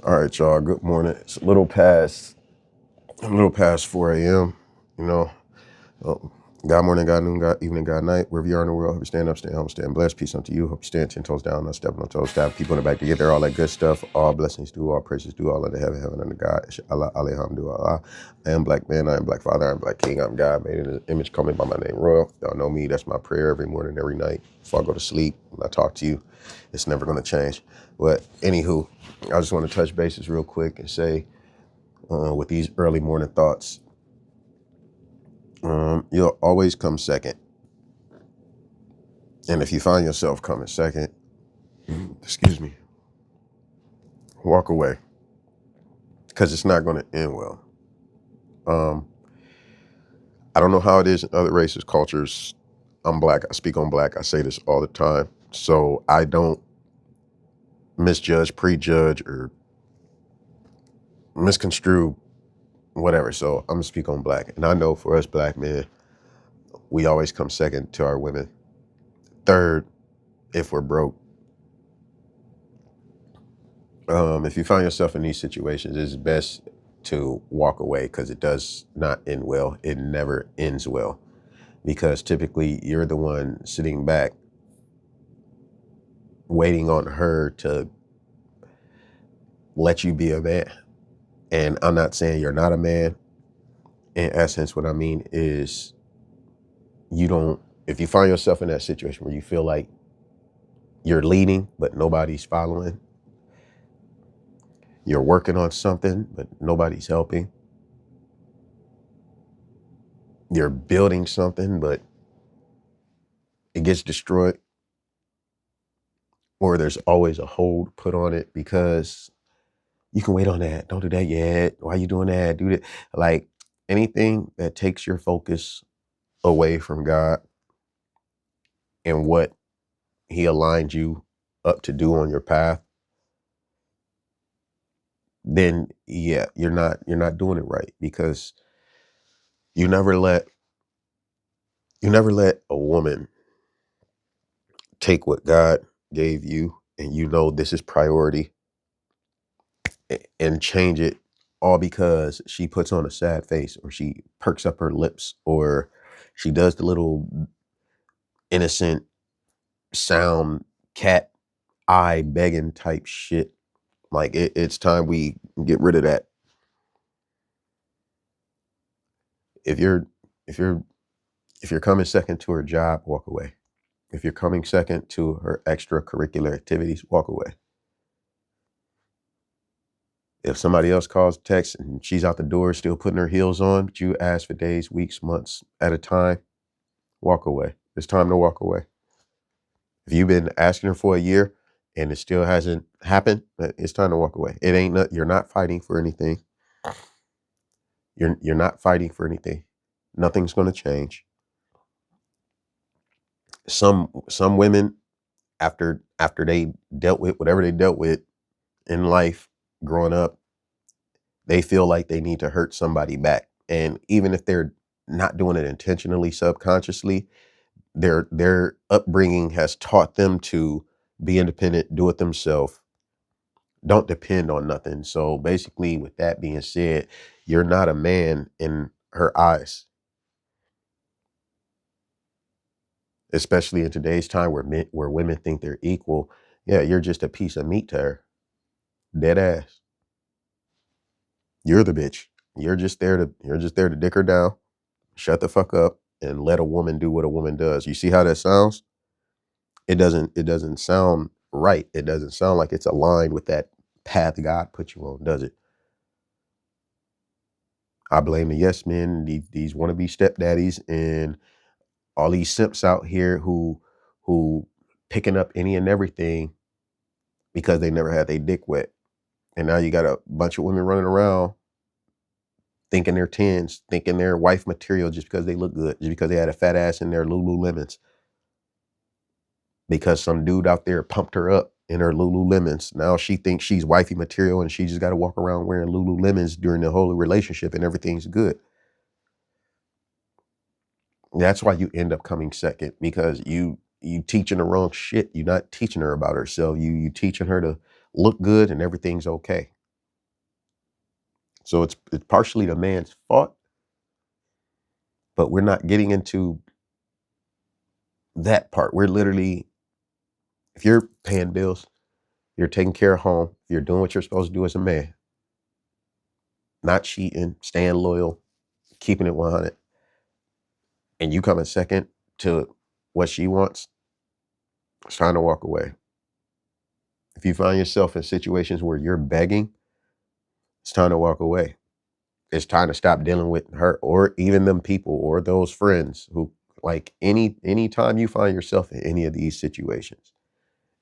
All right, y'all. Good morning. It's a little past 4 a.m. You know, oh, God morning, God noon, God evening, God night. Wherever you are in the world, hope you stand up, stand home, stand blessed. Peace unto you. Hope you stand 10 toes down, not stepping on toes. Stab people in the back to get there. All that good stuff. All blessings due, all praises due, all under heaven under God. Allah, alhamdulillah. I am black man. I am black father. I am black king. I'm God made in His image. Call me by my name, Royal. Y'all know me. That's my prayer every morning, every night before I go to sleep. When I talk to you, it's never going to change. But anywho, I just want to touch bases real quick and say, with these early morning thoughts, you'll always come second. And if you find yourself coming second, excuse me, walk away, because it's not going to end well. I don't know how it is in other races, cultures. I'm black. I speak on black. I say this all the time. So I don't misjudge, prejudge, or misconstrue, whatever. So I'm going to speak on black. And I know for us black men, we always come second to our women. Third, if we're broke. If you find yourself in these situations, it's best to walk away, because it does not end well. It never ends well, because typically you're the one sitting back waiting on her to let you be a man. And I'm not saying you're not a man. In essence, what I mean is, if you find yourself in that situation where you feel like you're leading, but nobody's following, you're working on something, but nobody's helping, you're building something, but it gets destroyed, or there's always a hold put on it because you can wait on that. Don't do that yet. Why are you doing that? Do that. Like, anything that takes your focus away from God and what He aligned you up to do on your path, then yeah, you're not doing it right, because you never let a woman take what God gave you, and this is priority, and change it all because she puts on a sad face, or she perks up her lips, or she does the little innocent sound, cat eye begging type shit. Like, it's time we get rid of that. If you're if you're if you're coming second to her job, walk away. If you're coming second to her extracurricular activities, walk away. If somebody else calls, text, and she's out the door still putting her heels on, but you ask for days, weeks, months at a time, walk away. It's time to walk away. If you've been asking her for a year and it still hasn't happened, it's time to walk away. You're not fighting for anything. You're not fighting for anything. Nothing's going to change. Some women, after they dealt with whatever they dealt with in life growing up, they feel like they need to hurt somebody back. And even if they're not doing it intentionally, subconsciously, their upbringing has taught them to be independent, do it themselves, don't depend on nothing. So basically, with that being said, you're not a man in her eyes, especially in today's time where women think they're equal. Yeah, you're just a piece of meat to her. Dead ass. You're the bitch. You're just there to dick her down, shut the fuck up, and let a woman do what a woman does. You see how that sounds? It doesn't sound right. It doesn't sound like it's aligned with that path God put you on, does it? I blame the yes men, these wannabe stepdaddies, and all these simps out here who picking up any and everything because they never had their dick wet. And now you got a bunch of women running around thinking they're tens, thinking they're wife material just because they look good, just because they had a fat ass in their Lululemons, because some dude out there pumped her up in her Lululemons. Now she thinks she's wifey material, and she just got to walk around wearing Lululemons during the whole relationship, and everything's good. That's why you end up coming second, because you teaching the wrong shit. You're not teaching her about herself. You teaching her to look good and everything's okay. So it's partially the man's fault, but we're not getting into that part. We're literally, if you're paying bills, you're taking care of home, you're doing what you're supposed to do as a man, not cheating, staying loyal, keeping it 100, and you come in second to what she wants, it's time to walk away. If you find yourself in situations where you're begging, it's time to walk away. It's time to stop dealing with her or even them people or those friends who, like, any time you find yourself in any of these situations,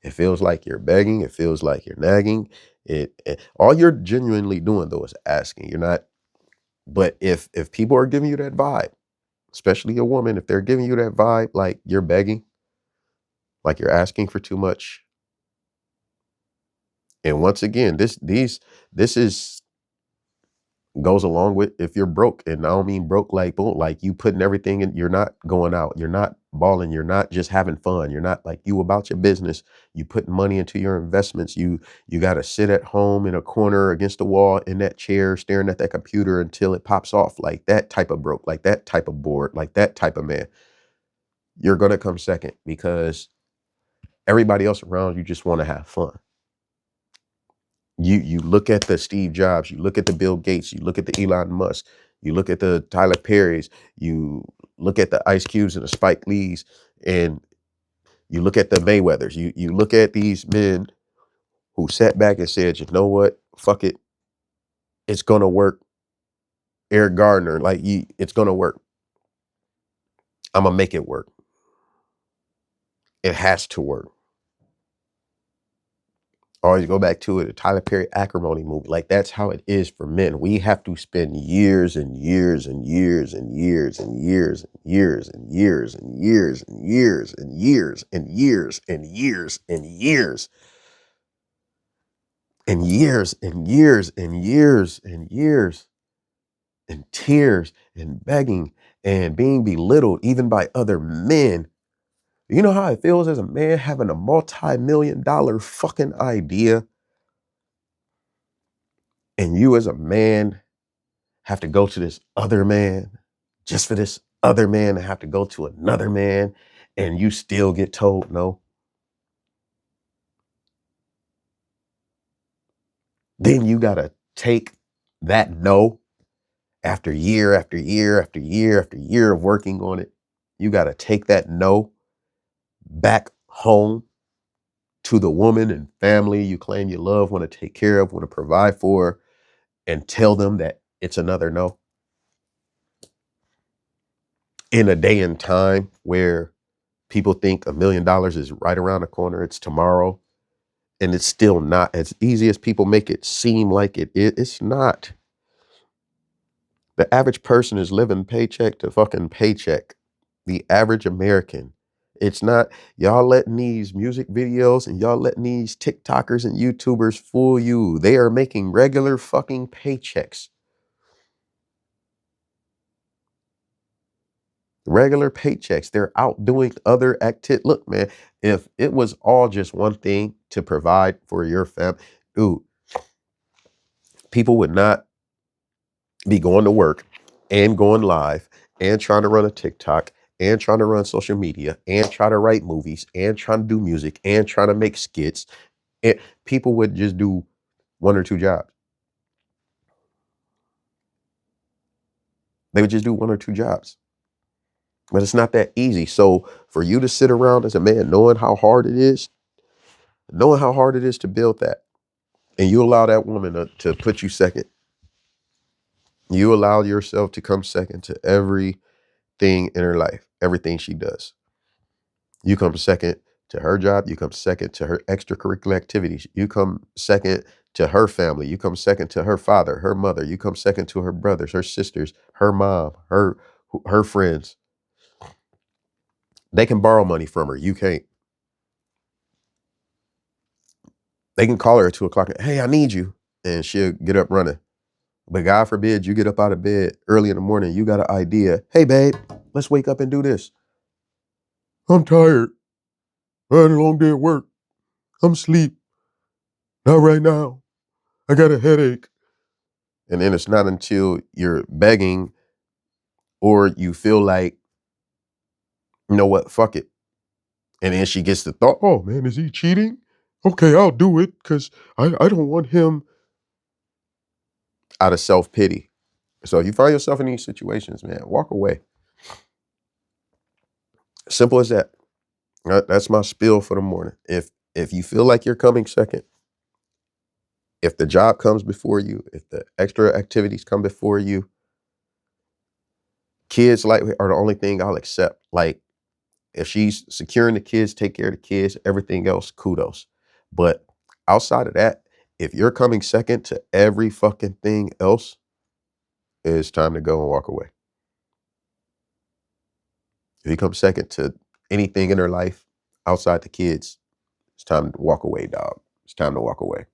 it feels like you're begging, it feels like you're nagging. All you're genuinely doing though is asking. You're not, but if people are giving you that vibe, especially a woman, if they're giving you that vibe like you're begging, like you're asking for too much. And once again, this is goes along with if you're broke. And I don't mean broke like boom, like you putting everything in, you're not going out, you're not balling, you're not just having fun, you're not like you about your business, you putting money into your investments, you got to sit at home in a corner against the wall in that chair staring at that computer until it pops off. Like that type of broke, like that type of bored, like that type of man, you're going to come second because everybody else around you just want to have fun. You look at the Steve Jobs, you look at the Bill Gates, you look at the Elon Musk, you look at the Tyler Perrys, you look at the Ice Cubes and the Spike Lees, and you look at the Mayweathers. You look at these men who sat back and said, you know what, fuck it, it's gonna work. Eric Gardner, it's gonna work. I'm gonna make it work. It has to work. Always go back to it, a Tyler Perry acrimony movie. Like that's how it is for men. We have to spend years and years and years and years and years and years and years and years and years and years and years and years and years and years and years and years and years and tears and begging and being belittled even by other men. You know how it feels as a man having a multi-million-dollar fucking idea, and you as a man have to go to this other man just for this other man to have to go to another man, and you still get told no. Then you gotta take that no after year after year after year after year of working on it. You gotta take that no back home to the woman and family you claim you love, want to take care of, want to provide for, and tell them that it's another no. In a day and time where people think $1 million is right around the corner, it's tomorrow, and it's still not as easy as people make it seem like it is. It's not. The average person is living paycheck to fucking paycheck. The average American. It's not. Y'all letting these music videos and y'all letting these TikTokers and YouTubers fool you. They are making regular fucking paychecks. Regular paychecks. They're out doing other activities. Look, man, if it was all just one thing to provide for your family, dude, people would not be going to work and going live and trying to run a TikTok and trying to run social media and try to write movies and trying to do music and trying to make skits. And people would just do one or two jobs. They would just do one or two jobs. But it's not that easy. So for you to sit around as a man knowing how hard it is to build that, and you allow that woman to put you second, you allow yourself to come second to everything in her life, everything she does. You come second to her job. You come second to her extracurricular activities. You come second to her family. You come second to her father, her mother. You come second to her brothers, her sisters, her mom, her friends. They can borrow money from her. You can't. They can call her at 2:00. Hey, I need you. And she'll get up running. But God forbid you get up out of bed early in the morning. You got an idea. Hey, babe, let's wake up and do this. I'm tired. I had a long day at work. I'm asleep. Not right now. I got a headache. And then it's not until you're begging or you feel like, you know what, fuck it. And then she gets the thought, oh man, is he cheating? Okay, I'll do it because I don't want him, out of self-pity. So if you find yourself in these situations, man, walk away. Simple as that. That's my spiel for the morning. If you feel like you're coming second, if the job comes before you, if the extra activities come before you, kids like are the only thing I'll accept. Like if she's securing the kids, take care of the kids, everything else, kudos. But outside of that, if you're coming second to every fucking thing else, it's time to go and walk away. If you come second to anything in her life outside the kids, it's time to walk away, dog. It's time to walk away.